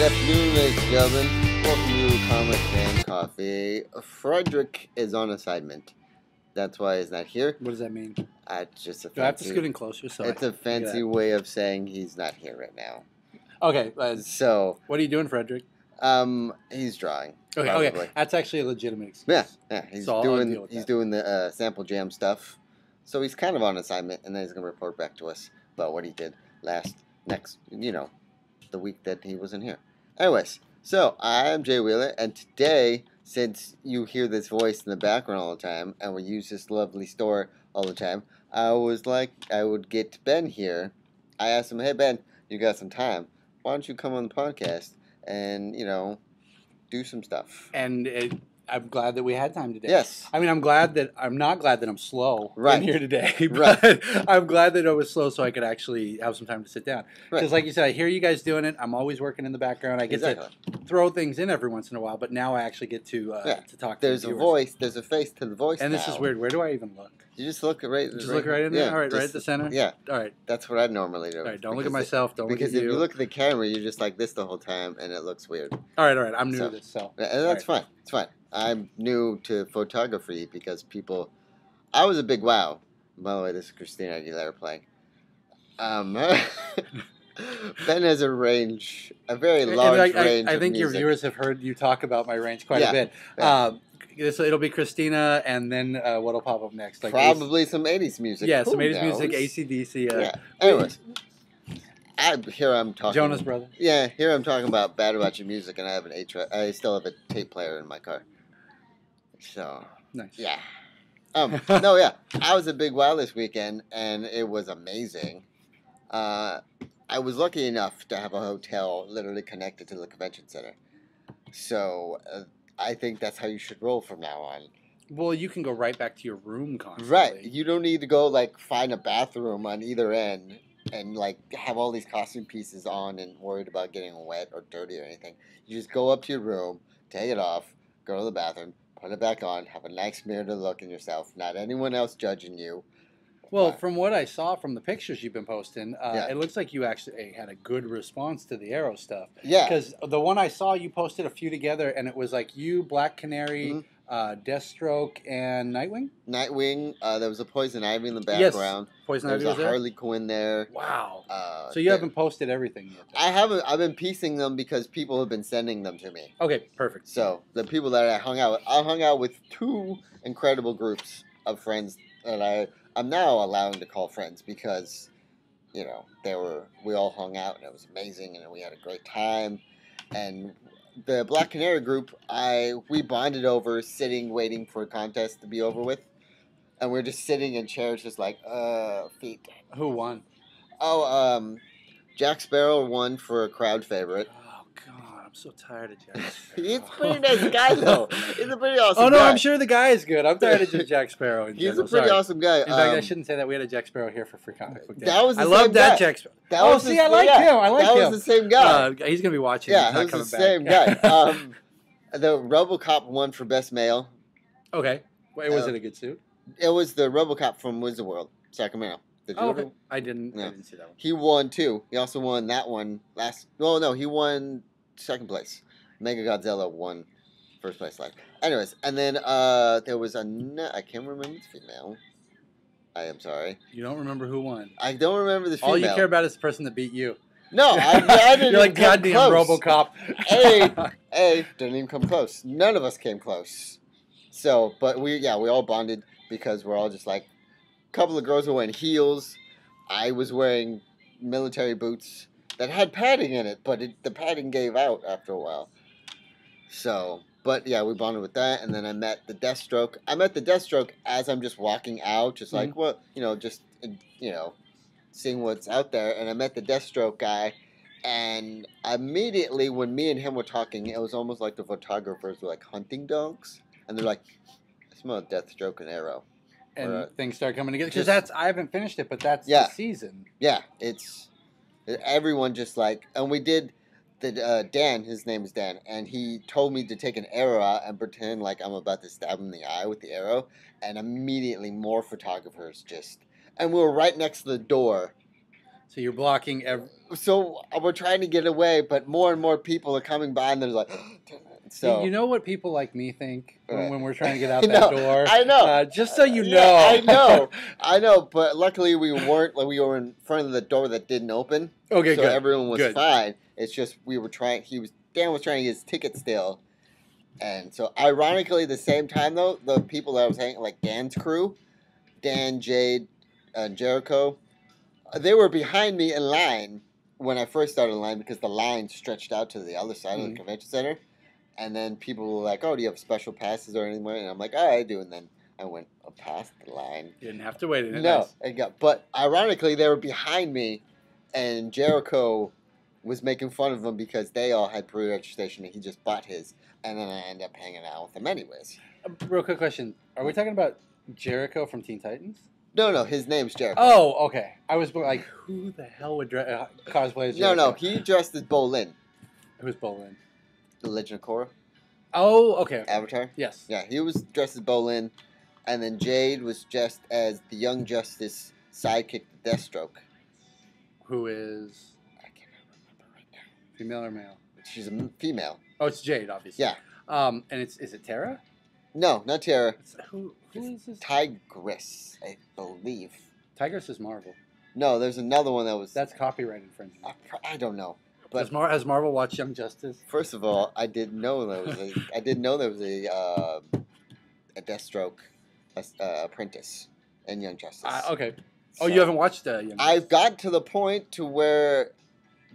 afternoon, ladies and gentlemen. Welcome to Comics and Coffee. Frederick is on assignment. That's why he's not here. What does that mean? It's just a fancy, Do I have to scoot in closer? So it's a fancy way of saying he's not here right now. Okay. So, what are you doing, Frederick? he's drawing. Okay. Probably. Okay. That's actually a legitimate excuse. Yeah. He's So doing the sample jam stuff. So he's kind of on assignment, and then he's gonna report back to us about what he did the week that he wasn't here. Anyways, so I'm Jay Wheeler, and today, since you hear this voice in the background all the time, and we use this lovely store all the time, I was like, I would get Ben here. I asked him, hey Ben, you got some time? Why don't you come on the podcast and, do some stuff? And I'm glad that we had time today. Yes. I mean, I'm not glad that I'm slow Right. in here today, but Right. I'm glad that I was slow so I could actually have some time to sit down. Because like you said, I hear you guys doing it. I'm always working in the background. I get to throw things in every once in a while, but now I actually get to talk to There's the a viewers. voice. There's a face to the voice And now. this is weird. Where do I even look? You just look right. Look right in there? All right, right at the center? Yeah. All right. That's what I normally do. All right, don't look at myself. Don't look at you. Because if you look at the camera, you're just like this the whole time, and it looks weird. All right. I'm new to this, so. And that's fine. It's fine. I'm new to photography because I was a big wow. By the way, this is Christina Aguilera playing. Ben has a very large range I think of your music. viewers have heard you talk about my range quite a bit. Yeah. It'll be Christina, and then what'll pop up next? Like Probably some 80s music. Yeah, Who some 80s knows? music, AC/DC. Yeah. Anyways, here I'm talking. Jonas Brother. Yeah, here I'm talking about bad about your music, and I still have a tape player in my car. So Nice. Yeah. No, yeah. I was a big wow this weekend, and it was amazing. I was lucky enough to have a hotel literally connected to the convention center. So I think that's how you should roll from now on. Well, you can go right back to your room constantly. Right. You don't need to go find a bathroom on either end and have all these costume pieces on and worried about getting wet or dirty or anything. You just go up to your room, take it off, go to the bathroom, put it back on, have a nice mirror to look in yourself, not anyone else judging you. Well, from what I saw from the pictures you've been posting, it looks like you actually had a good response to the Arrow stuff. Yeah. Because the one I saw, you posted a few together, and it was like you, Black Canary, Deathstroke, and Nightwing? Nightwing. There was a Poison Ivy in the background. Yes. Poison Ivy was There's a there? Harley Quinn there. Wow. So you haven't posted everything yet? I haven't. I've been piecing them because people have been sending them to me. Okay, perfect. So the people that I hung out with two incredible groups of friends that I'm now allowing to call friends because, we all hung out and it was amazing and we had a great time. And the Black Canary group, we bonded over sitting, waiting for a contest to be over with. And we're just sitting in chairs just feet. Who won? Oh, Jack Sparrow won for a crowd favorite. Oh, God, I'm so tired of Jack Sparrow. He's a pretty nice guy, though. He's a pretty awesome guy. Oh, no, I'm sure the guy is good. I'm tired of Jack Sparrow in general. He's a pretty awesome guy. In fact, I shouldn't say that. We had a Jack Sparrow here for Free Comic Book Day. That was the I same love that guy. Jack Sparrow. I like him. I like him. That was the same guy. He's going to be watching. Yeah, He's it not was the coming same back. guy. The RoboCop won for Best Male. Okay. Wait, was it a good suit? It was the RoboCop from Wizard World, Sacramento. Did you okay. I didn't see that one. He won, too. He also won that one he won second place. Mega Godzilla won first place. Anyways, and then there was I can't remember the female. I am sorry. You don't remember who won? I don't remember the female. All you care about is the person that beat you. No, I didn't. You're like, goddamn RoboCop. Hey, didn't even come close. None of us came close. So, but we all bonded because we're all just a couple of girls were wearing heels. I was wearing military boots that had padding in it, but the padding gave out after a while. So, but yeah, we bonded with that, and then I met the Deathstroke. I met the Deathstroke as I'm just walking out, just seeing what's out there, and I met the Deathstroke guy, and immediately when me and him were talking, it was almost like the photographers were hunting dogs, and they're like, I smell Deathstroke and Arrow. And things start coming together, because I haven't finished it, but that's the season. Yeah, everyone just and we did, Dan, his name is Dan, and he told me to take an arrow out and pretend like I'm about to stab him in the eye with the arrow, and immediately more photographers and we were right next to the door. So you're blocking So we're trying to get away, but more and more people are coming by, and they're like, so. You know what people like me think when we're trying to get out I know, that door? I know. Just so you know. Yeah, I know. But luckily we weren't. Like, we were in front of the door that didn't open. Okay, so good. everyone was good. fine. It's just we were trying. Dan was trying to get his ticket still, and so ironically, the same time though, the people that I was hanging, like Dan's crew, Dan, Jade, and Jericho, they were behind me in line when I first started in line because the line stretched out to the other side of the convention center. And then people were like, "Oh, do you have special passes or anything?" And I'm like, "Oh, I do." And then I went past the line. You didn't have to wait. No, but ironically, they were behind me, and Jericho was making fun of them because they all had pre-registration and he just bought his. And then I ended up hanging out with them anyways. Real quick question: are we talking about Jericho from Teen Titans? No, his name's Jericho. Oh, okay. I was like, who the hell would cosplay as Jericho? No, he dressed as Bolin. Who's Bolin? The Legend of Korra. Oh, okay. Avatar? Yes. Yeah, he was dressed as Bolin, and then Jade was dressed as the Young Justice sidekick, Deathstroke. Who is... I cannot remember right now. Female or male? She's a female. Oh, it's Jade, obviously. Yeah. And is it Tara? No, not Tara. Who is this? Tigress, I believe. Tigress is Marvel. No, there's another one that was... That's copyright infringement. I don't know. But has Marvel watched Young Justice? First of all, I didn't know there was a Deathstroke apprentice in Young Justice. Okay. So, you haven't watched Young Justice? I've got to the point to where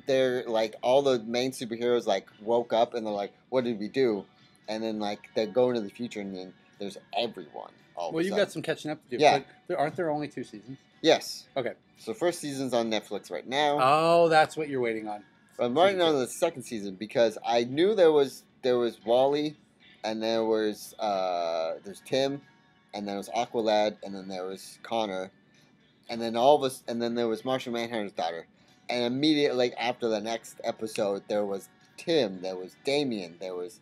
they're like all the main superheroes like woke up and they're like, "What did we do?" And then like they go into the future and then there's everyone. Well, you've got some catching up to do. Yeah. But aren't there only 2 seasons? Yes. Okay. So first season's on Netflix right now. Oh, that's what you're waiting on. I'm writing on the second season because I knew there was Wally, and there's Tim, and there was Aqualad, and then there was Connor, and then there was Martian Manhunter's daughter, and immediately after the next episode there was Tim, there was Damien, there was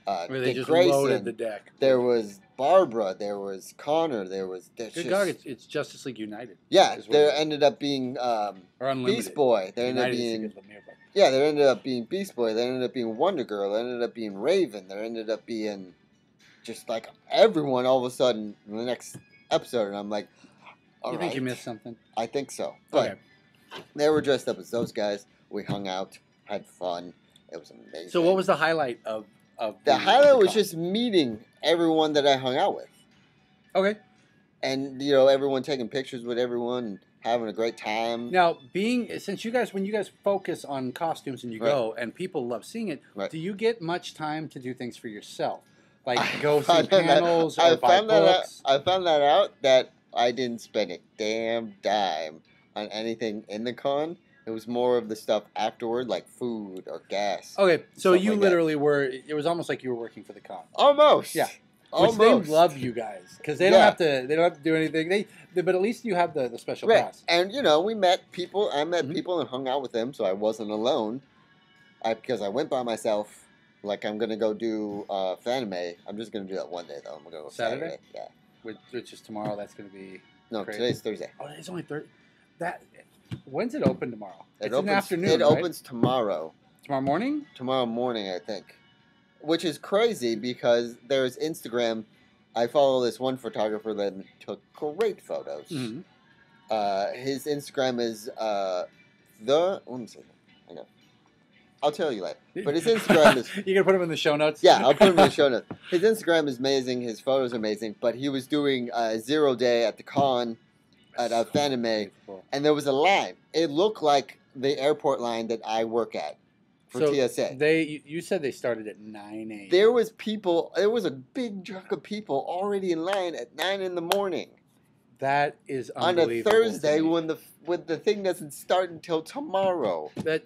they Dick just Grayson, loaded the deck. There was Barbara, there was Connor, Good God, it's Justice League United. Yeah, there ended up being or Unlimited. Beast Boy. There ended up being. Yeah, there ended up being Beast Boy. There ended up being Wonder Girl. There ended up being Raven. There ended up being just like everyone all of a sudden in the next episode. And I'm like, all you right. think you missed something? I think so. But they were dressed up as those guys. We hung out, had fun. It was amazing. So what was the highlight of the highlight was just meeting everyone that I hung out with. Okay. And, everyone taking pictures with everyone and having a great time. Now, since when you guys focus on costumes and you go and people love seeing it, do you get much time to do things for yourself? Like go see panels or buy books? I found that out that I didn't spend a damn dime on anything in the con. It was more of the stuff afterward, like food or gas. Okay, so you literally were. It was almost like you were working for the con. Almost. Yeah. Almost. Which they love you guys because they don't have to. They don't have to do anything. But at least you have the special pass. And we met people. I met people and hung out with them, so I wasn't alone. Because I went by myself. Like I'm gonna go do Fanime. I'm just gonna do that one day though. I'm gonna go Saturday. Yeah. Which is tomorrow. That's gonna be. No, crazy. Today's Thursday. Oh, it's only Thursday. When's it open tomorrow? It's in the afternoon. It opens tomorrow. Tomorrow morning? Tomorrow morning, I think. Which is crazy because there's Instagram. I follow this one photographer that took great photos. Mm-hmm. His Instagram is let me see. I know. I'll tell you later. But his Instagram is... You're going to put him in the show notes? Yeah, I'll put him in the show notes. His Instagram is amazing. His photos are amazing. But he was doing 0 day at the con at Fanime, and there was a line. It looked like the airport line that I work at for TSA. You said they started at 9 a.m. There was a big chunk of people already in line at 9 in the morning. That is unbelievable. On a Thursday when the thing doesn't start until tomorrow. But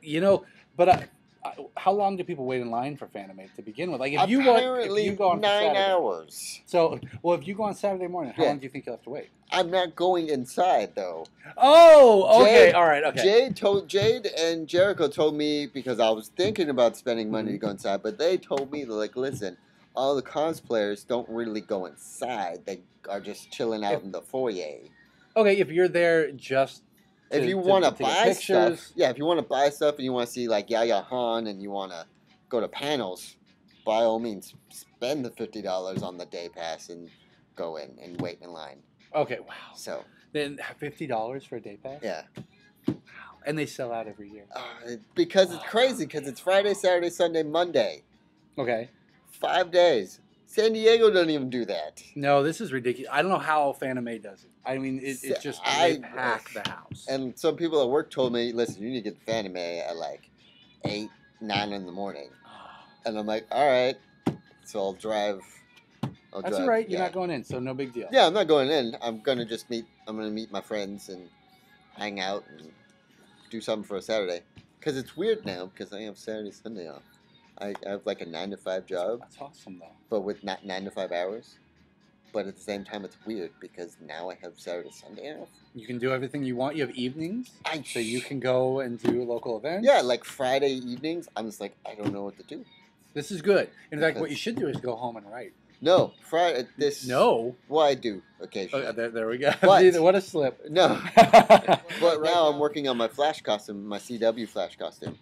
how long do people wait in line for Fanime to begin with? Like if you go on 9 hours. So, if you go on Saturday morning, how long do you think you'll have to wait? I'm not going inside though. Oh, okay, all right, okay. Jade and Jericho told me because I was thinking about spending money to go inside, but they told me like, listen, all the cosplayers don't really go inside; they are just chilling out in the foyer. Okay, if you're there just if you want to buy stuff, yeah, if you want to buy stuff and you want to see like Yaya Han and you want to go to panels, by all means, spend the $50 on the day pass and go in and wait in line. Okay, wow. So then $50 for a day pass? Yeah. Wow. And they sell out every year. Because it's crazy. Because it's Friday, Saturday, Sunday, Monday. Okay. 5 days. San Diego doesn't even do that. No, this is ridiculous. I don't know how Phantom A does it. I mean, it's just they pack the house. And some people at work told me, listen, you need to get the Phantom A at like 8, 9 in the morning. And I'm like, all right. So I'll drive. That's all right. You're not going in, so no big deal. Yeah, I'm not going in. I'm going to meet my friends and hang out and do something for a Saturday. Because it's weird now because I have Saturday, Sunday off. I have like a 9-to-5 job. That's awesome, though. But with not 9 to 5 hours. But at the same time, it's weird because now I have Saturday, Sunday off. You can do everything you want. You have evenings, so you can go and do local events. Yeah, like Friday evenings, I'm just like, I don't know what to do. This is good. In fact, what you should do is go home and write. No, Friday. No. Well, I do occasionally. Oh, there we go. But, what a slip. No. But now I'm working on my Flash costume, my CW Flash costume.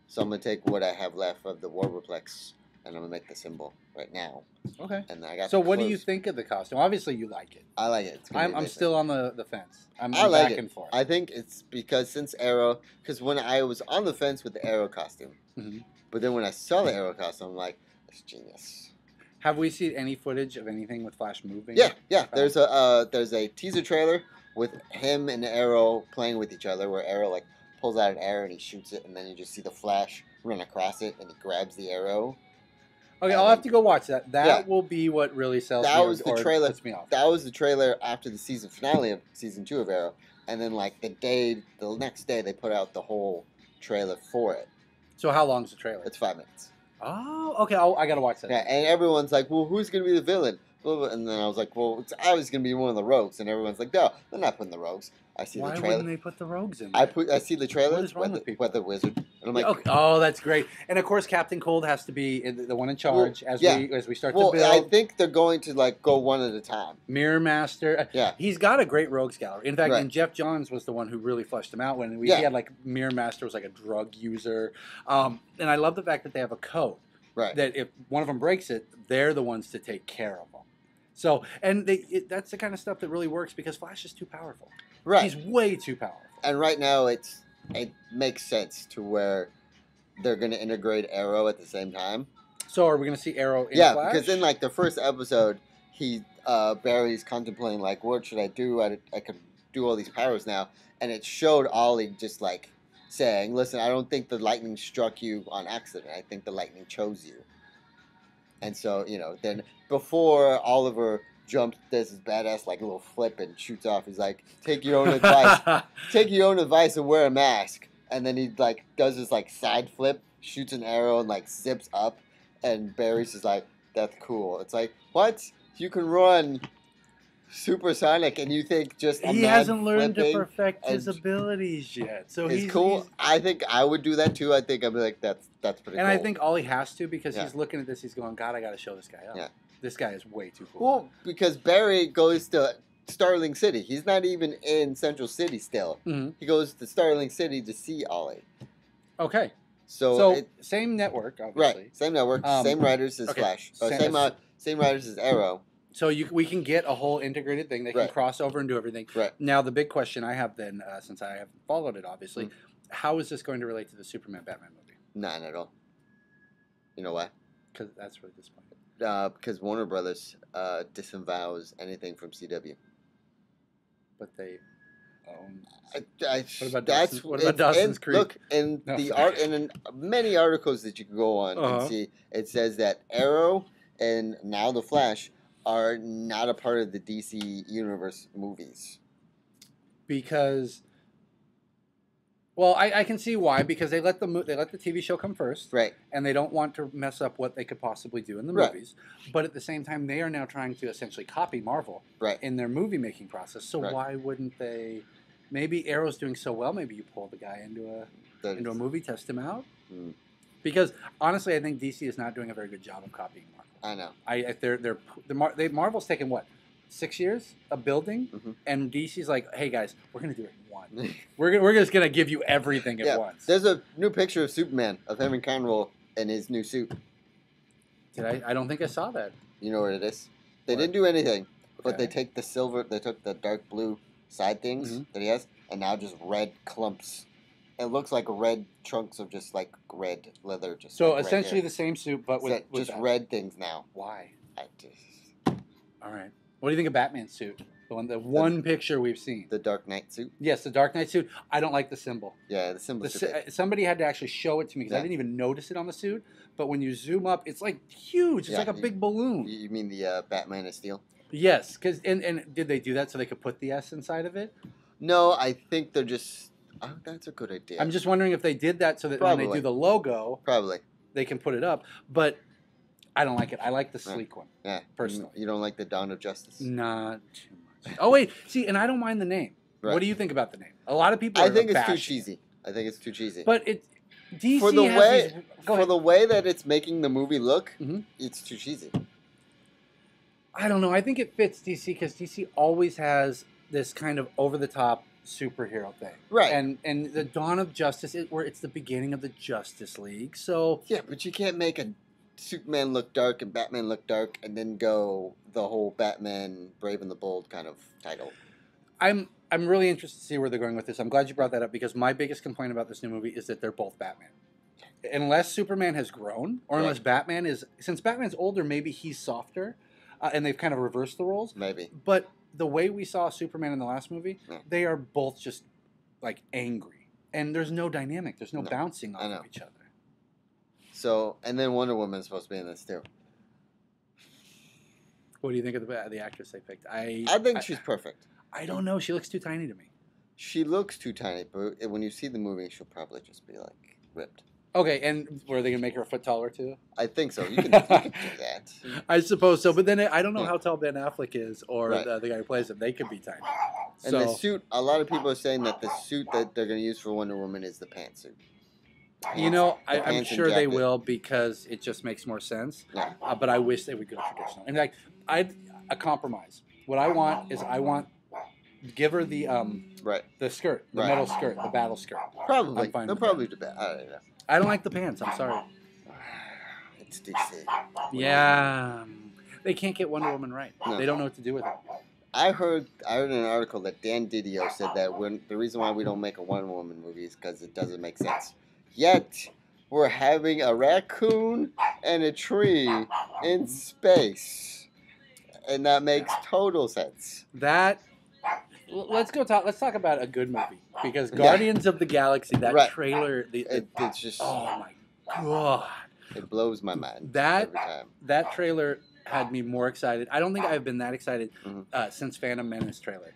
So I'm gonna take what I have left of the Warbleplex, and I'm gonna make the symbol right now. Okay. And I got. So what do you think of the costume? Obviously, you like it. I like it. I'm still on the fence. I'm like back and forth. I think it's because since Arrow, because when I was on the fence with the Arrow costume, but then when I saw the Arrow costume, I'm like, it's genius. Have we seen any footage of anything with Flash moving? Yeah. There's a teaser trailer with him and Arrow playing with each other, where Arrow like pulls out an arrow and he shoots it, and then you just see the Flash run across it, and he grabs the arrow. Okay, I'll have to go watch that. That will be what really sells that me was the or trailer. puts me off. That was the trailer after the season finale of season 2 of Arrow, and then like the next day they put out the whole trailer for it. So how long's the trailer? It's 5 minutes. Oh, okay. I gotta watch that. Yeah, and everyone's like, "Well, who's gonna be the villain?" And then I was like, "Well, it's obviously gonna be one of the rogues." And everyone's like, "No, they're not putting the rogues." I see the trailer. Why wouldn't they put the rogues in there? I see the trailer. What is wrong with people? Weather Wizard. And I'm like, okay. Oh, that's great. And of course, Captain Cold has to be the one in charge as we start to build. I think they're going to like go one at a time. Mirror Master. Yeah. He's got a great rogues gallery. In fact, and Jeff Johns was the one who really fleshed him out when he had like Mirror Master was like a drug user. And I love the fact that they have a code. Right. That if one of them breaks it, they're the ones to take care of them. So, and that's the kind of stuff that really works because Flash is too powerful. Right. He's way too powerful. And right now, it makes sense to where they're going to integrate Arrow at the same time. So, are we going to see Arrow in Flash? Yeah, because in like the first episode, Barry's contemplating like, what should I do? I could do all these powers now, and it showed Ollie just like saying, listen, I don't think the lightning struck you on accident. I think the lightning chose you. And so, then before Oliver jumps, does his badass like little flip and shoots off, he's like, take your own advice. Take your own advice and wear a mask. And then he like does this like side flip, shoots an arrow and like zips up. And Barry's just like, that's cool. It's like, what? You can run supersonic, and you think just he hasn't learned to perfect his abilities yet. So he's cool. I think I would do that too. I think I'd be like, that's pretty. And cool. I think Ollie has to because he's looking at this. He's going, God, I got to show this guy up. Yeah, this guy is way too cool. Well, because Barry goes to Starling City. He's not even in Central City still. Mm-hmm. He goes to Starling City to see Ollie. Okay. So same network, obviously. Right. Same network. Same writers as Flash. Same writers as Arrow. So we can get a whole integrated thing. They can cross over and do everything. Right. Now, the big question I have then, since I haven't followed it, obviously, how is this going to relate to the Superman-Batman movie? Not at all. You know why? Because that's really disappointing. Because Warner Brothers disavows anything from CW. But they own... What about Dawson's Creek? Look, in many articles that you can go on and see, it says that Arrow and now The Flash are not a part of the DC Universe movies. Because, well, I can see why. Because they let the TV show come first, right? And they don't want to mess up what they could possibly do in the movies. But at the same time, they are now trying to essentially copy Marvel, in their movie making process. So why wouldn't they? Maybe Arrow's doing so well. Maybe you pull the guy into a movie, test him out. Because honestly, I think DC is not doing a very good job of copying Marvel. I know. Marvel's taken what 6 years, a building, Mm-hmm. and DC's like, hey guys, we're gonna do it in one. we're just gonna give you everything at once. There's a new picture of Superman of Henry Cavill in his new suit. Did I? I don't think I saw that. You know what it is? They What? didn't do anything, but Okay. they took the dark blue side things that he has, and now just red clumps. It looks like red chunks of just like red leather. Just so like essentially red the same suit, but with just that. red things now. Why? I just All right. What do you think of Batman's suit? The one picture we've seen. the Dark Knight suit. Yes, the Dark Knight suit. I don't like the symbol. Yeah, the symbol. Somebody had to actually show it to me because I didn't even notice it on the suit. But when you zoom up, it's like huge. It's like a big balloon. You mean the Batman of Steel? Yes, because and did they do that so they could put the S inside of it? No, I think they're just. Oh, that's a good idea. I'm just wondering if they did that so that Probably. when they do the logo, Probably. they can put it up. But I don't like it. I like the sleek one. Yeah. Personally. You don't like the Dawn of Justice? Not too much. Oh wait, see, and I don't mind the name. Right. What do you think about the name? A lot of people. I think it's too cheesy. I think it's too cheesy. But it DC for the has way these, for the way that it's making the movie look, Mhm. it's too cheesy. I don't know. I think it fits DC because DC always has this kind of over the top superhero thing, Right. And the Dawn of Justice, where it's the beginning of the Justice League. So Yeah, but you can't make a Superman look dark and Batman look dark and then go the whole Batman Brave and the Bold kind of title. I'm really interested to see where they're going with this. I'm glad you brought that up because my biggest complaint about this new movie is that they're both Batman. Unless Superman has grown, or unless Batman is, since Batman's older, maybe he's softer, and they've kind of reversed the roles. Maybe. But the way we saw Superman in the last movie, they are both just like angry, and there's no dynamic. There's no bouncing off of each other. So, and then Wonder Woman's supposed to be in this too. What do you think of the actress they picked? I think she's perfect. I don't know. She looks too tiny to me. She looks too tiny, but when you see the movie, she'll probably just be like ripped. Okay, and were they gonna make her a foot taller too? I think so. You can do that. I suppose so, but then I don't know how tall Ben Affleck is, or Right. the guy who plays him. They could be tiny. And So, the suit, a lot of people are saying that the suit that they're going to use for Wonder Woman is the pantsuit. you know, The I'm pants and sure they jacket. will because it just makes more sense. Yeah. But I wish they would go traditional. In fact, a compromise. What I want is give her the Right. the skirt, the Right. metal skirt, the battle skirt. Probably. I'm fine They'll with probably do that. I don't know. I don't like the pants. I'm sorry. It's DC. Yeah, they can't get Wonder Woman right. No. They don't know what to do with it. I heard in an article that Dan Didio said that the reason why we don't make a Wonder Woman movie is because it doesn't make sense. Yet, we're having a raccoon and a tree in space. And that makes total sense. Let's talk about a good movie because Guardians of the Galaxy, that trailer, It's just, oh my god, it blows my mind that every time. that trailer had me more excited. I don't think I've been that excited since Phantom Menace trailer.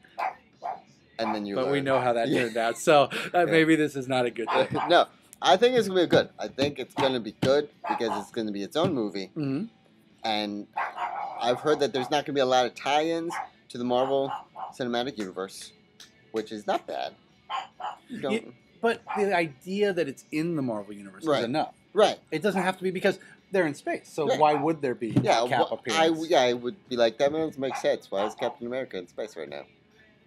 And then But we know how that turned out, so maybe this is not a good thing. No, I think it's going to be good. I think it's going to be good because it's going to be its own movie. Mm-hmm. And I've heard that there's not going to be a lot of tie-ins to the Marvel Cinematic Universe, which is not bad. But the idea that it's in the Marvel Universe is enough. Right. It doesn't have to be because they're in space, so why would there be Cap appearance? I would be like, that doesn't make sense. Why is Captain America in space right now?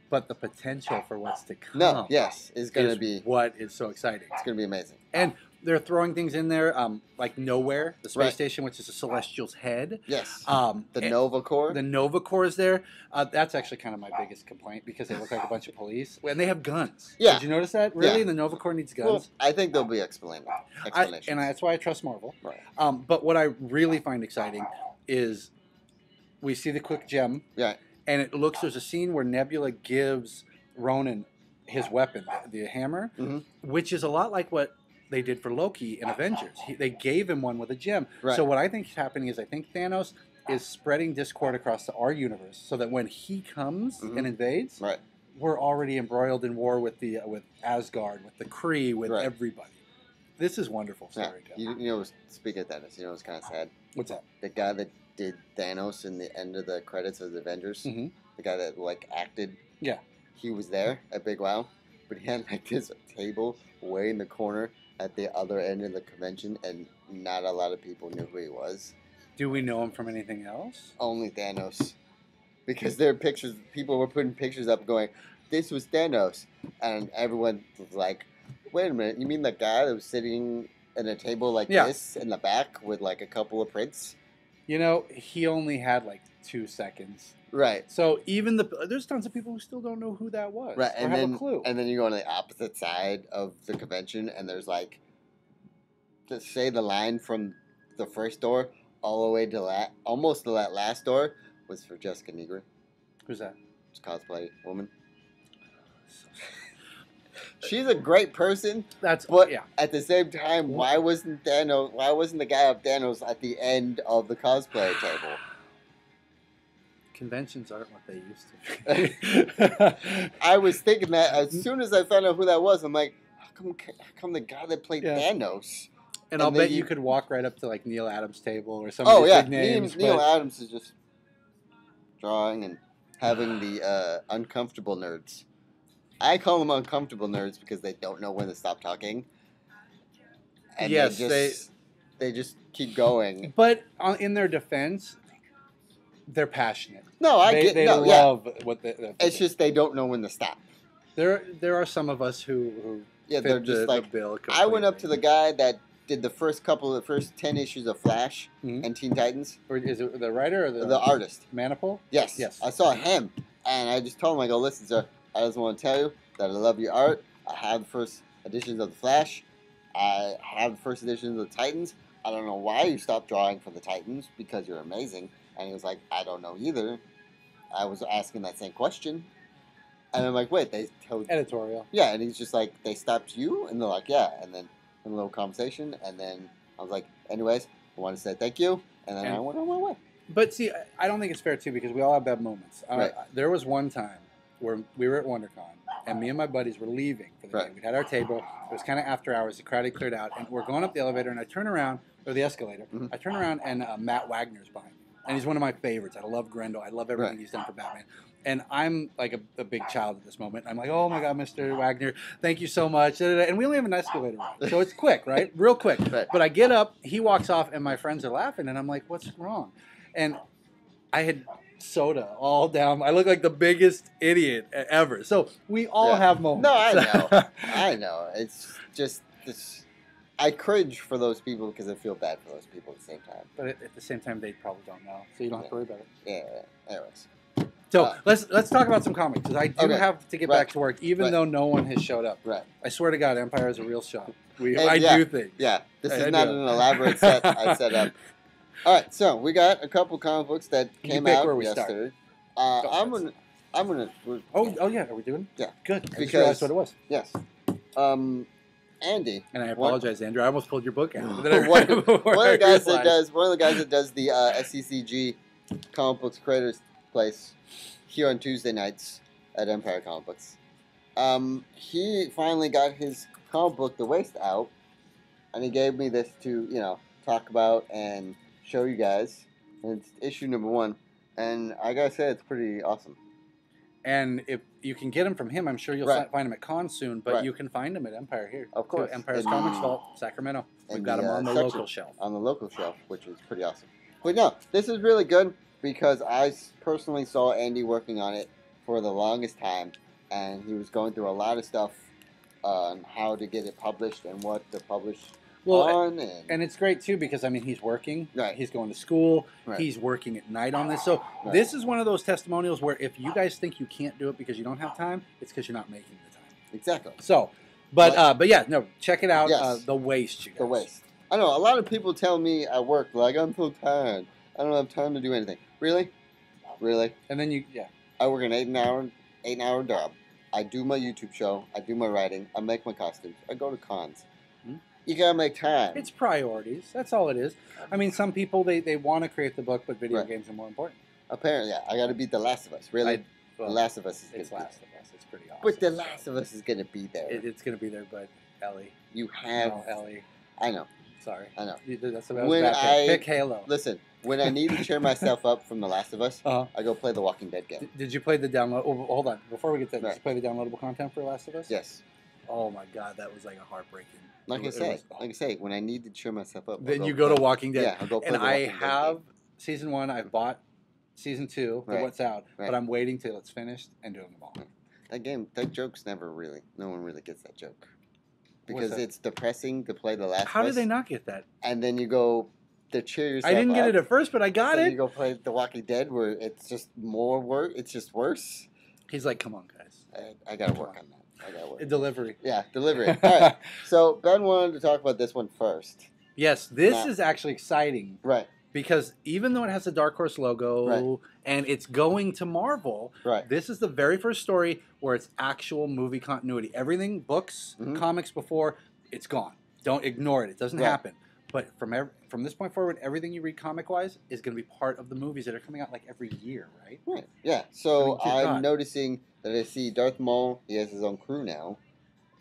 But the potential for what's to come is going to be what is so exciting. It's going to be amazing. And they're throwing things in there like Nowhere, the space station, which is a Celestial's head. Yes. The Nova Corps. The Nova Corps is there. That's actually kind of my biggest complaint because they look like a bunch of police. And they have guns. Yeah. Did you notice that? Really? The Nova Corps needs guns? Well, I think there'll be explanations. And that's why I trust Marvel. Right. But what I really find exciting is we see the quick gem. Yeah. And there's a scene where Nebula gives Ronan his weapon, the hammer, which is a lot like what they did for Loki in Avengers. They gave him one with a gem. Right. So what I think is happening is I think Thanos is spreading discord across our universe so that when he comes and invades, we're already embroiled in war with Asgard, with the Kree, with everybody. This is wonderful storytelling. You know, speaking of Thanos, you know what's kind of sad? What's that? The guy that did Thanos in the end of the credits of the Avengers, the guy that acted, he was there at Big Wow, but he had this table way in the corner at the other end of the convention, and not a lot of people knew who he was. Do we know him from anything else? Only Thanos. because their pictures, people were putting pictures up going, this was Thanos. And everyone was like, wait a minute, you mean the guy that was sitting at a table like this in the back with like a couple of prints? You know, he only had like 2 seconds. Right. So even there's tons of people who still don't know who that was. Right. Or have a clue. And then you go on the opposite side of the convention and there's like, to say the line from the first door all the way to almost to that last door was for Jessica Negri. Who's that? It's a cosplay woman. She's a great person. But at the same time, why wasn't the guy of Thanos at the end of the cosplay table? Conventions aren't what they used to be. I was thinking that as soon as I found out who that was, I'm like, how come the guy that played Thanos? And I'll bet you could walk right up to like Neil Adams' table or some of these big names. Neil Adams is just drawing and having the uncomfortable nerds. I call them uncomfortable nerds because they don't know when to stop talking. And they just keep going. But in their defense, they're passionate. No, they love what it's just they don't know when to stop. There are some of us who they're just like the bill I went up to the guy that did the first 10 issues of Flash and Teen Titans. Or is it the writer or the artist? Maniple? Yes. I saw him and I just told him, I go, listen, sir, I just want to tell you that I love your art. I have the first editions of the Flash. I have the first editions of the Titans. I don't know why you stopped drawing for the Titans because you're amazing. And he was like, I don't know either. I was asking that same question. And I'm like, wait, they told editorial. Yeah, and he's just like, they stopped you? And they're like, yeah. And then a little conversation. And then I was like, anyways, I want to say thank you. And then I went on my way. But see, I don't think it's fair too because we all have bad moments. Right. There was one time where we were at WonderCon and me and my buddies were leaving for the day. We'd had our table. It was kind of after hours. The crowd had cleared out. And we're going up the elevator and I turn around, or the escalator. I turn around and Matt Wagner's behind me. And he's one of my favorites. I love Grendel. I love everything he's done for Batman. And I'm like a big child at this moment. I'm like, oh my God, Mr. Wagner, thank you so much. And we only have an escalator ride. So it's quick, right? Real quick. But I get up, he walks off, and my friends are laughing. And I'm like, what's wrong? And I had soda all down. I look like the biggest idiot ever. So we all have moments. No, I know. I know. It's just this. I cringe for those people because I feel bad for those people at the same time. But at the same time, they probably don't know, so you don't have to worry about it. Yeah. Anyways. So let's talk about some comics because I do have to get back to work, even though no one has showed up. Right. I swear to God, Empire is a real shop. I do think. Yeah. This is not an elaborate set I set up. All right. So we got a couple comic books that came out yesterday. I'm gonna. Oh yeah. Are we doing? Yeah. Good. Because that's what it was. Yes. Andy. And I apologize, Andrew. I almost pulled your book out. One of the guys that does the SCCG Comic Books Creators Place here on Tuesday nights at Empire Comic Books. He finally got his comic book, The Waste, out, and he gave me this to talk about and show you guys. And it's issue number 1, and I gotta say it's pretty awesome. And if you can get them from him, I'm sure you'll find them at Con soon, but you can find them at Empire here. Of course. Empire's Comics Vault, Sacramento. We've got them on the local shelf. On the local shelf, which is pretty awesome. But no, this is really good because I personally saw Andy working on it for the longest time, and he was going through a lot of stuff on how to get it published and what to publish on. And it's great, too, because, I mean, he's working. Right. He's going to school. Right. He's working at night on this. So this is one of those testimonials where if you guys think you can't do it because you don't have time, it's because you're not making the time. Exactly. So, but yeah, no, check it out. Yes. The Waste, you guys. The Waste. I know, a lot of people tell me at work, like, I'm so tired. I don't have time to do anything. Really? Really? And then I work an 8-hour job. I do my YouTube show. I do my writing. I make my costumes. I go to cons. You gotta make time. It's priorities. That's all it is. I mean, some people, they want to create the book, but video games are more important. Apparently, I gotta beat The Last of Us. Really? The Last of Us is It's Last of Us. It's pretty awesome. But The Last of Us is gonna be there. It's gonna be there, but Ellie. You have... No, Ellie. I know. Sorry. I know. That's what I was about to pick Halo. Listen, when I need to cheer myself up from The Last of Us, I go play the Walking Dead game. Did you play the download? Oh, hold on. Before we get that, did you play the downloadable content for Last of Us? Yes. Oh my God, that was like a heartbreaking. Like I say, when I need to cheer myself up, then you go to Walking Dead. Yeah, I'll go play and the Walking Dead have season 1. I've bought season 2, what's out, but I'm waiting till it's finished and doing them all. That joke's no one really gets that joke. Because it's depressing to play The Last of Us. How did they not get that? And then you go to cheer yourself I didn't get up, it at first, but I got it. You go play The Walking Dead where it's just more work. It's just worse. He's like, come on, guys. I got to work on that. I got to work. Delivery. Yeah, delivery. All right. So Ben wanted to talk about this one first. Yes, this is actually exciting. Right. Because even though it has a Dark Horse logo and it's going to Marvel, this is the very first story where it's actual movie continuity. Everything, books, comics before, it's gone. Don't ignore it. It doesn't happen. But from this point forward, everything you read comic-wise is going to be part of the movies that are coming out like every year, right? Right. Yeah. So I'm noticing that I see Darth Maul. He has his own crew now,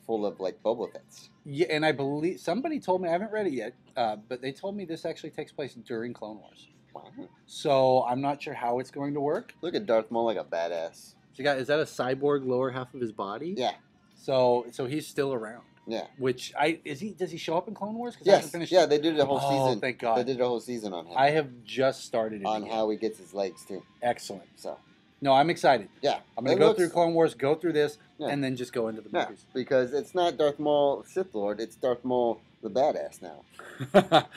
full of like Boba Fett's. Yeah, and I believe somebody told me, I haven't read it yet, but they told me this actually takes place during Clone Wars. Wow. So I'm not sure how it's going to work. Look at Darth Maul like a badass. So is that a cyborg lower half of his body? Yeah. So he's still around. Yeah. Which does he show up in Clone Wars? Yes. Yeah, they did a whole season. Oh, thank God. They did a whole season on him. I have just started it on how he gets his legs too. Excellent. So. No, I'm excited. Yeah. I'm going to go through Clone Wars, go through this, and then just go into the movies. Because it's not Darth Maul Sith Lord, it's Darth Maul the badass now.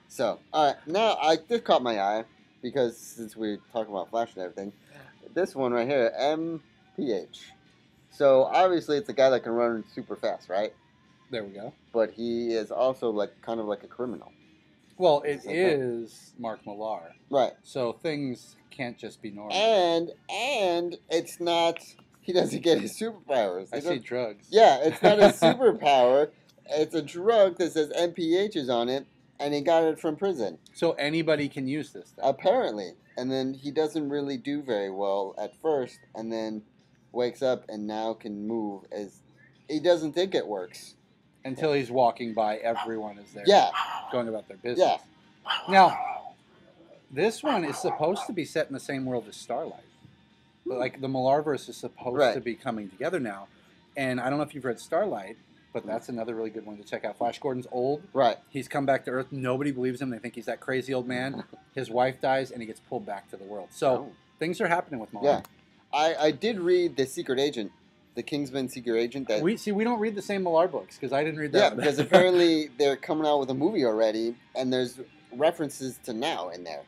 So, all right, now this caught my eye because since we're talking about Flash and everything, this one right here, MPH. So obviously it's a guy that can run super fast, right? There we go. But he is also kind of like a criminal. Well, it is Mark Millar. Right. So things can't just be normal. And it's not, he doesn't get his superpowers. I see drugs. Yeah, it's not a superpower. It's a drug that says MPHs on it, and he got it from prison. So anybody can use this then? Apparently. And then he doesn't really do very well at first, and then wakes up and now can move as he doesn't think it works. Until he's walking by, everyone is there. Yeah. Going about their business. Yeah. Now, this one is supposed to be set in the same world as Starlight. But like the Millarverse is supposed to be coming together now. And I don't know if you've read Starlight, but that's another really good one to check out. Flash Gordon's old. Right. He's come back to Earth. Nobody believes him. They think he's that crazy old man. His wife dies, and he gets pulled back to the world. So things are happening with Millar. Yeah. I did read The Secret Agent. The Kingsman Secret Agent. That we don't read the same Millar books because I didn't read that. Yeah, because apparently they're coming out with a movie already, and there's references to now in there.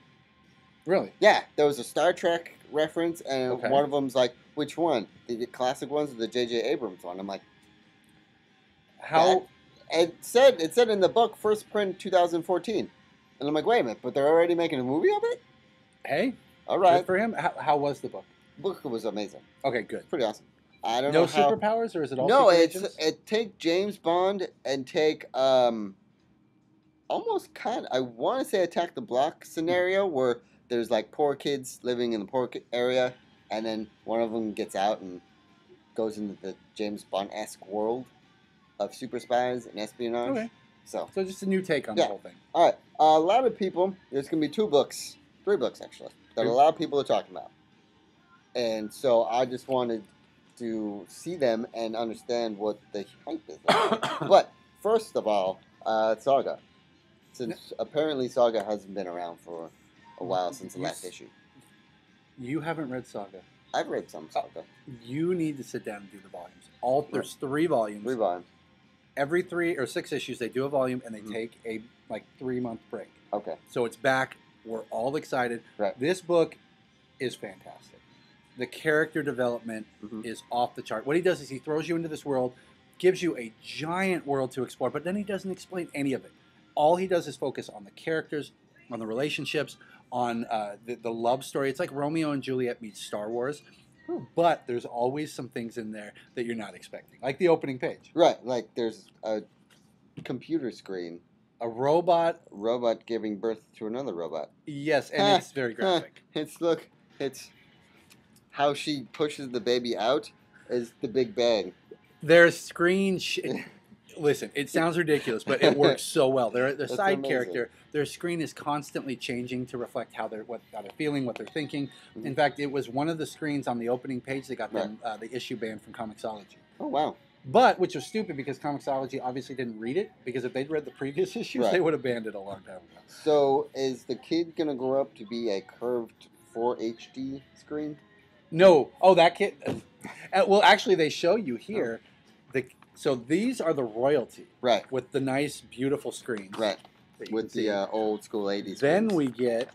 Really? Yeah, there was a Star Trek reference, and one of them's like, which one? The classic ones or the J.J. Abrams one? I'm like, how? It said in the book, first print 2014, and I'm like, wait a minute, but they're already making a movie of it? Hey, all right. Good for him. How was the book? The book was amazing. Okay, good. Pretty awesome. I don't know. No superpowers, or is it all? No, it take James Bond and take almost kind of, I want to say Attack the Block scenario where there's like poor kids living in the poor area, and then one of them gets out and goes into the James Bond-esque world of super spies and espionage. Okay. So just a new take on the whole thing. All right. A lot of people. There's gonna be 3 books actually that a lot of people are talking about, and so I just wanted to see them and understand what the hype is like. But first of all, Saga. Since apparently Saga hasn't been around for a while since the last issue. You haven't read Saga. I've read some Saga. You need to sit down and do the volumes. There's 3 volumes. 3 volumes. Every 3 or 6 issues, they do a volume and they take a 3-month break. Okay. So it's back. We're all excited. Right. This book is fantastic. The character development is off the chart. What he does is he throws you into this world, gives you a giant world to explore, but then he doesn't explain any of it. All he does is focus on the characters, on the relationships, on the love story. It's like Romeo and Juliet meets Star Wars, but there's always some things in there that you're not expecting, like the opening page. Right, like there's a computer screen. A robot giving birth to another robot. Yes, and it's very graphic. It's how she pushes the baby out is the Big Bang. Their screen... Listen, it sounds ridiculous, but it works so well. The side character, their screen is constantly changing to reflect how they're feeling, what they're thinking. In fact, it was one of the screens on the opening page that got them the issue banned from Comixology. Oh, wow. But, which was stupid because Comixology obviously didn't read it, because if they'd read the previous issues, they would have banned it a long time ago. So, is the kid going to grow up to be a curved 4 HD screen. No. Oh, that kid. Well, actually, they show you here. So these are the royalty. Right. With the nice, beautiful screens. Right. With the old school 80s. Then screens. we get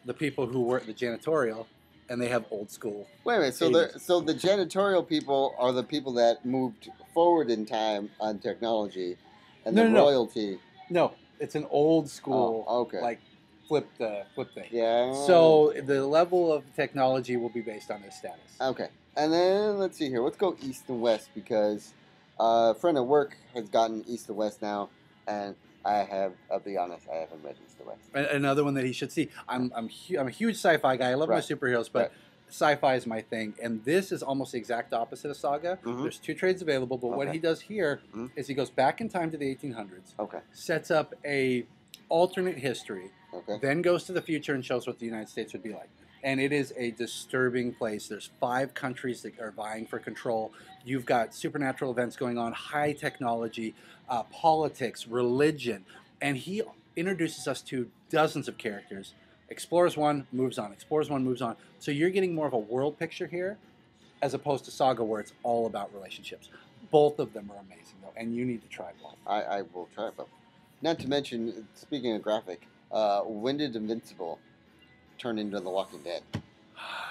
the people who work the janitorial, and they have old school. Wait a minute. So the janitorial people are the people that moved forward in time on technology, and the royalty. No, it's an old school. Oh, okay. Like flip thing. Yeah. So the level of technology will be based on their status. Okay. And then let's see here. Let's go east and west because a friend at work has gotten east and west now, and I'll be honest, I haven't read east and west. Another one that he should see. I'm a huge sci-fi guy. I love my superheroes, but sci-fi is my thing. And this is almost the exact opposite of Saga. Mm-hmm. There's 2 trades available, but what he does here is he goes back in time to the 1800s. Okay. Sets up a alternate history. Okay. Then goes to the future and shows what the United States would be like. And it is a disturbing place. There's 5 countries that are vying for control. You've got supernatural events going on, high technology, politics, religion. And he introduces us to dozens of characters. Explores one, moves on. Explores one, moves on. So you're getting more of a world picture here as opposed to Saga where it's all about relationships. Both of them are amazing, though, and you need to try both. I will try both. Not to mention, speaking of graphic, when did Invincible turn into The Walking Dead?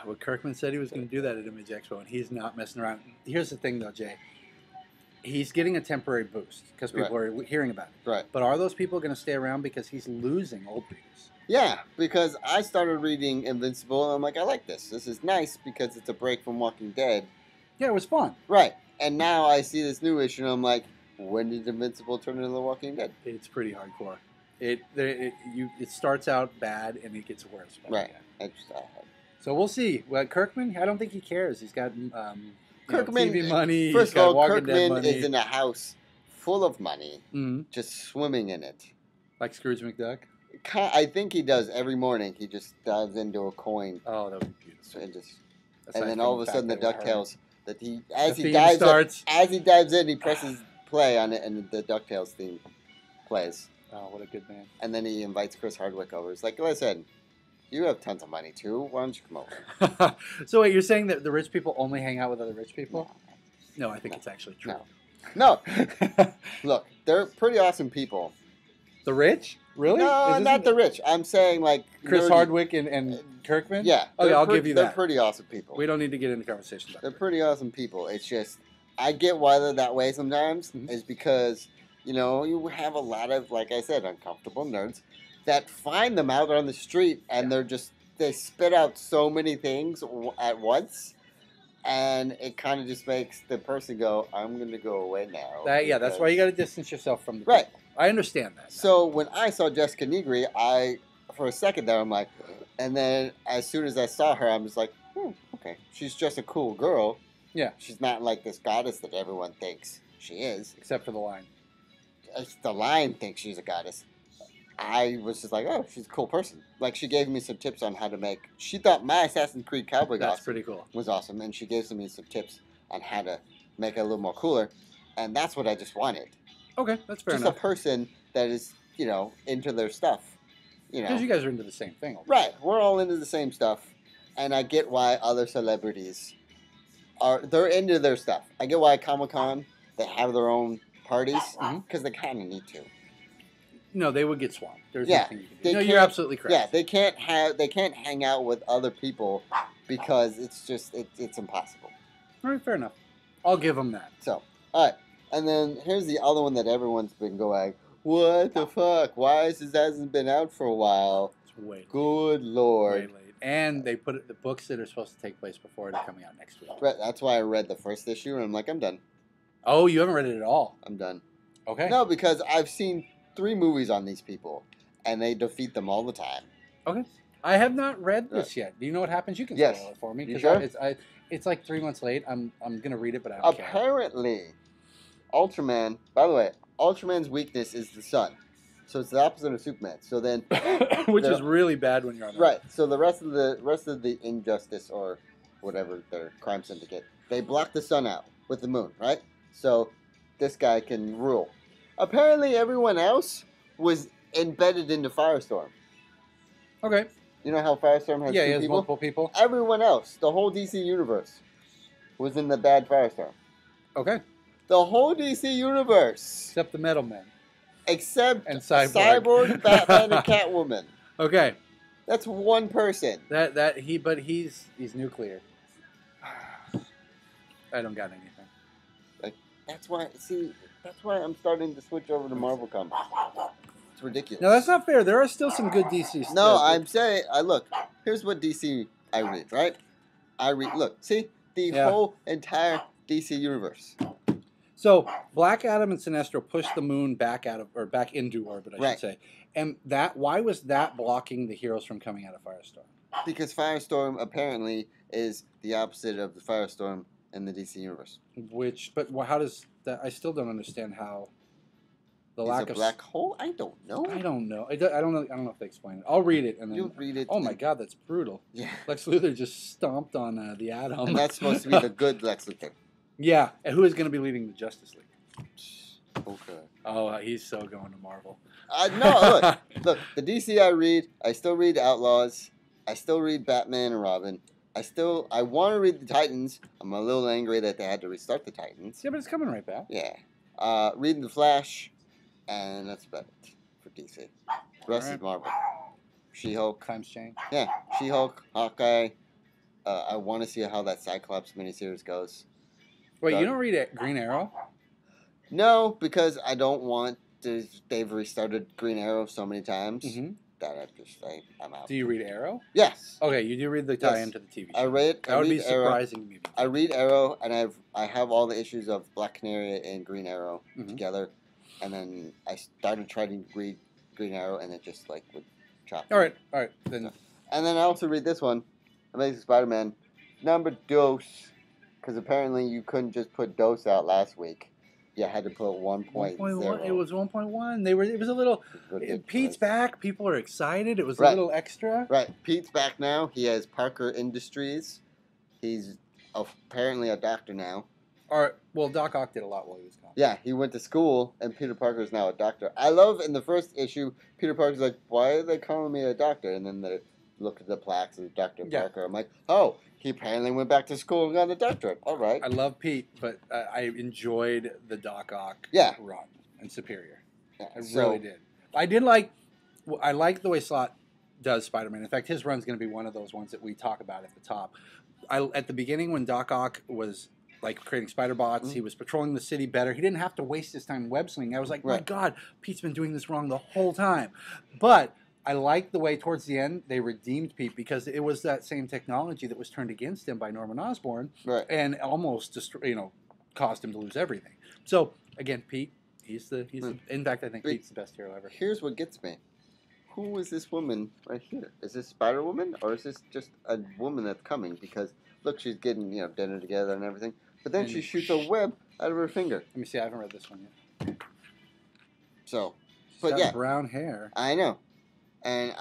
Well, Kirkman said he was going to do that at Image Expo, and he's not messing around. Here's the thing, though, Jay. He's getting a temporary boost because people are hearing about it. Right. But are those people going to stay around because he's losing old readers? Yeah, because I started reading Invincible, and I'm like, I like this. This is nice because it's a break from Walking Dead. Yeah, it was fun. Right. And now I see this new issue, and I'm like, when did Invincible turn into The Walking Dead? It's pretty hardcore. It starts out bad, and it gets worse. Right. So we'll see. Well, Kirkman, I don't think he cares. He's got Kirkman, TV money. First of all, Kirkman is in a house full of money, just swimming in it. Like Scrooge McDuck? I think he does every morning. He just dives into a coin. Oh, that would be beautiful. And then all of a sudden, the DuckTales as he dives in, he presses play on it, and the DuckTales theme plays. Oh, what a good man! And then he invites Chris Hardwick over. He's like, "Listen, you have tons of money too. Why don't you come over?" So wait, you're saying that the rich people only hang out with other rich people? No, I think it's actually true. No. Look, they're pretty awesome people. The rich? Really? No, not the rich. I'm saying like Chris Hardwick and Kirkman? Yeah. Okay, I'll give you that. They're pretty awesome people. We don't need to get into conversations about They're pretty awesome people. It's just, I get why they're that way sometimes, is because, you have a lot of, like I said, uncomfortable nerds that find them out on the street and they spit out so many things at once. And it kind of just makes the person go, I'm going to go away now. That's why you got to distance yourself from the people. Right. I understand that. So when I saw Jessica Negri, for a second there, I'm like, and then as soon as I saw her, I'm just like, okay. She's just a cool girl. Yeah. She's not like this goddess that everyone thinks she is. Except for the Line. The Line thinks she's a goddess. I was just like, oh, she's a cool person. Like, she gave me some tips on how to make... She thought my Assassin's Creed Cowboy That's pretty cool. Was awesome, and she gave me some tips on how to make it a little more cooler, and that's what I just wanted. Okay, that's fair enough. Just a person that is, into their stuff. Because you guys are into the same thing. Right, we're all into the same stuff, and I get why other celebrities they're into their stuff. I get why Comic-Con, they have their own parties, because they kind of need to. No, they would get swamped. There's nothing you can do. No, you're absolutely correct. Yeah, they can't hang out with other people because it's impossible. All right, fair enough. I'll give them that. So, all right. And then here's the other one that everyone's been going, what the fuck? Why this hasn't been out for a while? It's way late. Good Lord. Way late. And they put the books that are supposed to take place before it are coming out next week. Right, that's why I read the first issue, and I'm like, I'm done. Oh, you haven't read it at all? I'm done. Okay. No, because I've seen 3 movies on these people, and they defeat them all the time. Okay. I have not read this yet. Do you know what happens? You can spoil it for me. You sure? It's like 3 months late. I'm going to read it, but I don't care. Apparently, Ultraman, by the way, Ultraman's weakness is the sun. So it's the opposite of Superman. So then... Which is really bad when you're on Earth. Right. So the rest of the Injustice, or whatever, their crime syndicate, they block the sun out with the moon, right? So this guy can rule. Apparently everyone else was embedded into Firestorm. Okay. You know how Firestorm has Yeah, two he has people? multiple people. Everyone else, the whole DC universe, was in the bad Firestorm. Okay. The whole DC universe. Except the Metal Men. Except and Cyborg, Batman, and Catwoman. Okay. That's one person. But he's nuclear. I don't got anything. Like that's why I'm starting to switch over to Marvel comics. It's ridiculous. No, that's not fair. There are still some good DC stuff. No, I'm saying look, here's what DC I read, right? Look, see the whole entire DC universe. So Black Adam and Sinestro pushed the moon back into orbit, I should say. And why was that blocking the heroes from coming out of Firestorm? Because Firestorm apparently is the opposite of the Firestorm in the DC universe. But how does that? I still don't understand how. The lack of black hole? I don't know. I don't know. I don't know. I don't know if they explain it. I'll read it and then you'll read it. Oh my God, that's brutal. Yeah. Lex Luthor just stomped on the Atom. And that's supposed to be the good Lex Luthor. Yeah, and who is going to be leading the Justice League? Okay. Oh, he's so going to Marvel. No, look. The DC I read, I still read Outlaws. I still read Batman and Robin. I want to read the Titans. I'm a little angry that they had to restart the Titans. Yeah, but it's coming right back. Yeah. Reading the Flash, and that's about it for DC. The rest is Marvel. She-Hulk. Times change. Yeah, She-Hulk, Hawkeye. I want to see how that Cyclops miniseries goes. Wait, you don't read Green Arrow? No, because I don't want to. They've restarted Green Arrow so many times that I'm out. Do you read Arrow? Yes. Okay, you do read the tie-in to the TV show. That would be surprising to me. I read Arrow, and I have all the issues of Black Canary and Green Arrow together, and then I started trying to read Green Arrow, and it just would chop. All right. Then. And then I also read this one, Amazing Spider-Man, number dose. Because apparently you couldn't just put dose out last week. You had to put 1.0. It was 1.1. It was a little. Pete's back. People are excited. It was a little extra. Right. Pete's back now. He has Parker Industries. He's apparently a doctor now. Doc Ock did a lot while he was gone. Yeah, he went to school, and Peter Parker is now a doctor. I love in the first issue, Peter Parker's like, "Why are they calling me a doctor?" And then they look at the plaques as Dr. Parker. I'm like, "Oh." He apparently went back to school and got a doctorate. All right. I love Pete, but I enjoyed the Doc Ock run and Superior. Yeah, I really did. I like the way Slott does Spider-Man. In fact, his run's going to be one of those ones that we talk about at the top. At the beginning, when Doc Ock was creating spider bots, he was patrolling the city better. He didn't have to waste his time web slinging. I was like, my God, Pete's been doing this wrong the whole time. But I like the way towards the end they redeemed Pete because it was that same technology that was turned against him by Norman Osborn and almost caused him to lose everything. So again, Pete, he's in fact I think Pete's the best hero ever. Here's what gets me. Who is this woman right here? Is this Spider-Woman or is this just a woman that's coming? Because look, she's getting dinner together and everything, but then she shoots a web out of her finger. Let me see. I haven't read this one yet. So, she's got brown hair. I know. And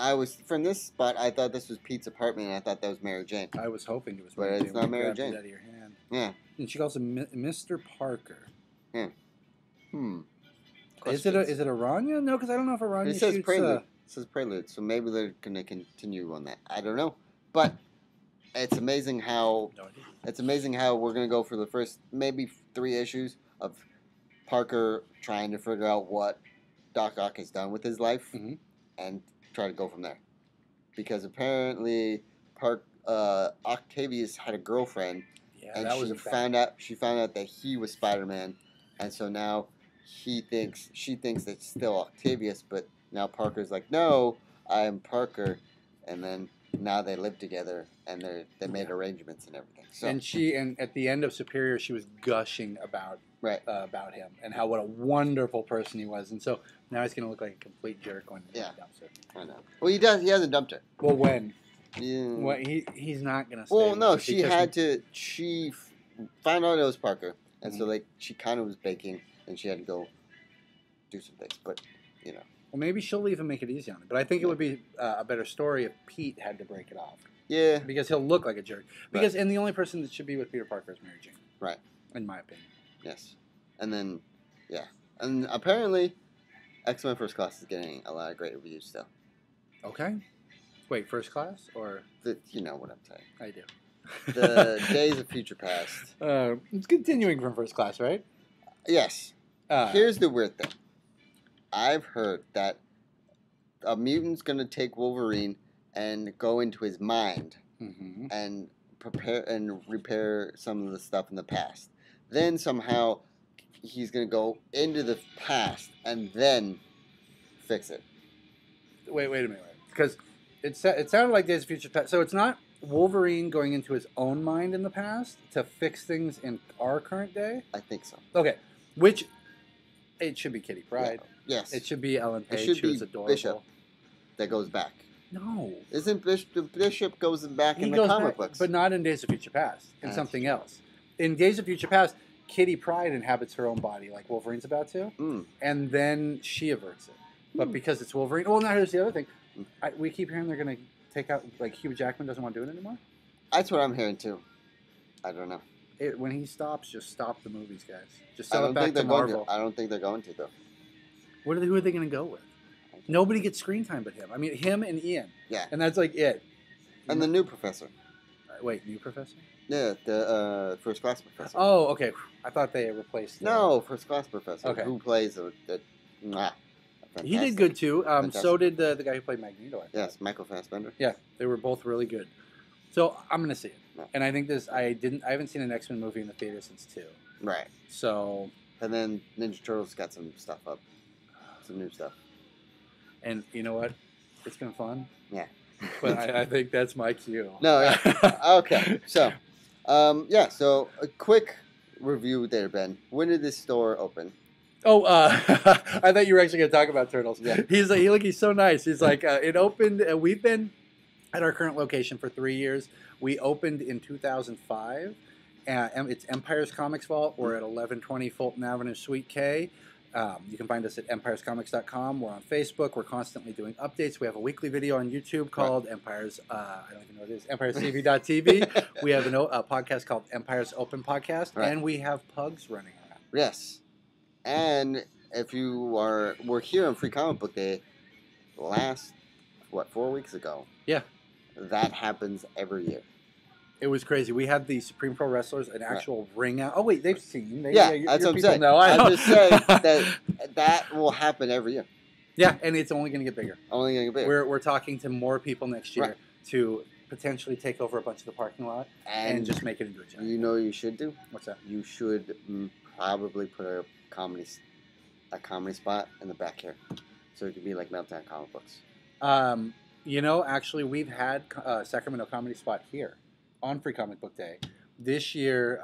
from this spot, I thought this was Pete's apartment, and I thought that was Mary Jane. I was hoping it was Mary Jane. But it's not Mary Jane. It out of your hand. Yeah. And she calls him Mr. Parker. Yeah. Is it Aranya? No, because I don't know if Aranya shoots... It says Prelude. It says Prelude, so maybe they're going to continue on that. I don't know. But it's amazing how... No idea. It's amazing how we're going to go for the first maybe 3 issues of Parker trying to figure out what Doc Ock has done with his life and try to go from there, because apparently Octavius had a girlfriend, and she found out that he was Spider-Man, and so now she thinks it's still Octavius, but now Parker's like, no, I am Parker, and then now they live together and they made arrangements and everything. So and at the end of Superior, she was gushing about him and what a wonderful person he was, and so now he's going to look like a complete jerk when he dumps her. I know. Well, he does. He hasn't dumped her. Well, when? Yeah. Well, he's not going to stay. Well, no, she had to. She found out it was Parker, and so she kind of was baking, and she had to go do some things. But well, maybe she'll leave and make it easy on him. But I think it would be a better story if Pete had to break it off. Yeah. Because he'll look like a jerk. And the only person that should be with Peter Parker is Mary Jane. Right. In my opinion. Yes. And then, and apparently, X-Men First Class is getting a lot of great reviews still. Okay. Wait, First Class or? You know what I'm saying. I do. The Days of Future Past. It's continuing from First Class, right? Yes. Here's the weird thing. I've heard that a mutant's gonna take Wolverine and go into his mind and prepare and repair some of the stuff in the past. Then somehow he's gonna go into the past and then fix it. Wait a minute, because it sounded like Days of Future Past. So it's not Wolverine going into his own mind in the past to fix things in our current day? I think so. Okay, which it should be Kitty Pryde. Yeah. Yes. It should be Ellen Page. It should be adorable. Bishop that goes back. No. Isn't Bishop goes back in the comic books? But not in Days of Future Past. In something else. In Days of Future Past, Kitty Pryde inhabits her own body like Wolverine's about to. And then she averts it. But because it's Wolverine... Well, now here's the other thing. We keep hearing they're going to take out... Like, Hugh Jackman doesn't want to do it anymore? That's what I'm hearing, too. I don't know. When he stops, just stop the movies, guys. Just sell it back to Marvel. I don't think they're going to, though. Who are they going to go with? Nobody gets screen time but him. I mean, him and Ian. Yeah. And that's like it. And the new professor. Wait, new professor? Yeah, the First Class professor. Oh, okay. I thought they replaced... No, First Class professor. Okay. Who plays he did good, too. So did the guy who played Magneto. Yes, Michael Fassbender. Yeah, they were both really good. So I'm going to see it. No. And I think I haven't seen an X-Men movie in the theater since 2. Right. So... And then Ninja Turtles got some stuff up. Some new stuff. And you know what? It's been fun. Yeah. But I think that's my cue. No, yeah. Okay. So, so a quick review there, Ben. When did this store open? Oh, I thought you were actually going to talk about Turtles. Yeah. He's so nice. He's like, it opened, we've been at our current location for 3 years. We opened in 2005. It's Empire's Comics Vault. We're at 1120 Fulton Avenue, Suite K. You can find us at empirescomics.com. We're on Facebook. We're constantly doing updates. We have a weekly video on YouTube called Empire's, I don't even know what it is, empiresTV.tv. We have a podcast called Empire's Open Podcast. Right. And we have pugs running around. Yes. And if we're here on Free Comic Book Day last, 4 weeks ago? Yeah. That happens every year. It was crazy. We had the Supreme Pro Wrestlers, an actual ring out. Oh, wait, they've seen. That's what I'm saying. I'm just saying that will happen every year. Yeah, and it's only going to get bigger. Only going to get bigger. We're talking to more people next year to potentially take over a bunch of the parking lot and just make it into a giant. You know what you should do? What's that? You should probably put a comedy spot in the back here. So it could be like Meltdown Comic Books. Actually, we've had Sacramento Comedy Spot here on Free Comic Book Day. This year,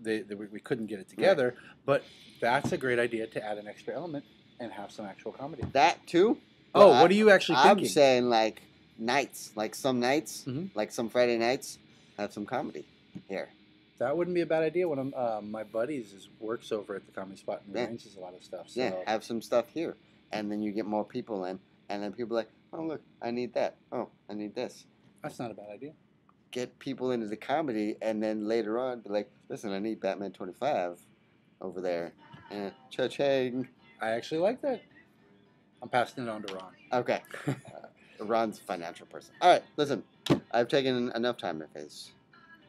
we couldn't get it together, but that's a great idea to add an extra element and have some actual comedy. That too? Oh, what are you actually thinking? I'm saying like nights, like some nights, like some Friday nights, have some comedy here. That wouldn't be a bad idea. One of my buddies works over at the Comedy Spot and arranges a lot of stuff. So. Yeah, have some stuff here. And then you get more people in, and then people are like, oh, look, I need that. Oh, I need this. That's not a bad idea. Get people into the comedy, and then later on, be like, listen, I need Batman 25 over there. Cha-ching. I actually like that. I'm passing it on to Ron. Okay. Ron's a financial person. All right, listen, I've taken enough time in this.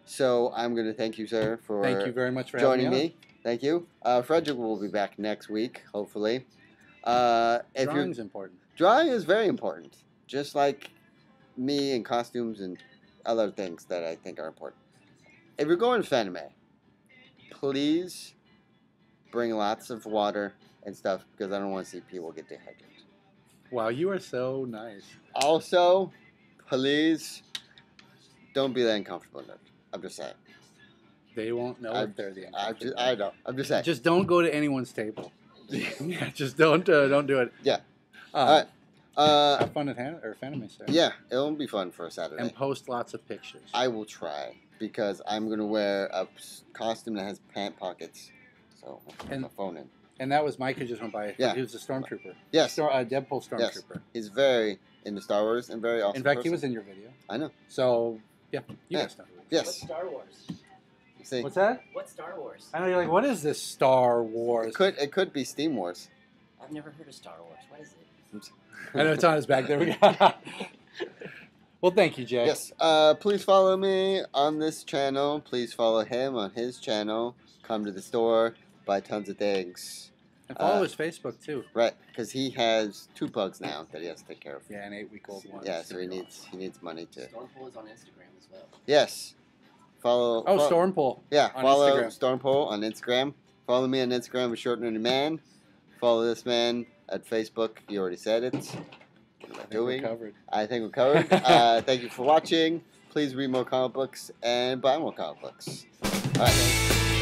So I'm going to thank you, sir, for thank you very much for joining having me. Thank you. Frederick will be back next week, hopefully. Drawing's important. Drawing is very important, just like me and costumes and other things that I think are important. If you're going to anime, please bring lots of water and stuff because I don't want to see people get dehydrated. Wow, you are so nice. Also, please don't be that uncomfortable in it. I'm just saying. They won't know if they're the uncomfortable. I know. I'm just saying. Just don't go to anyone's table. Yeah, just don't do it. Yeah. All right. Have fun at Fanime Star. Yeah, it'll be fun for a Saturday. And post lots of pictures. I will try because I'm gonna wear a costume that has pant pockets, so I'll put my phone in. And that was Mike who just went by. Yeah. He was a stormtrooper. Yes. Deadpool stormtrooper. Yes. He's very into Star Wars and very awesome. In fact, person. He was in your video. I know. So yeah, you guys know. Yes. What's Star Wars? See? What's that? What's Star Wars? I know you're like, what is this Star Wars? It could be Steam Wars. I've never heard of Star Wars. What is it? I know it's on his back. There we go. Well, thank you, Jay. Yes. Please follow me on this channel. Please follow him on his channel. Come to the store, buy tons of things. And follow his Facebook too. Right, because he has 2 pugs now that he has to take care of. Yeah, an 8-week-old one. Yeah, so he needs money to. Stormpool is on Instagram as well. Yes. Follow. Stormpool. Yeah, on follow Instagram. Stormpool on Instagram. Follow me on Instagram with Short Nerdy Man. Follow this man at Facebook. You already said it. What am I doing? I think we're covered. Thank you for watching. Please read more comic books and buy more comic books. All right.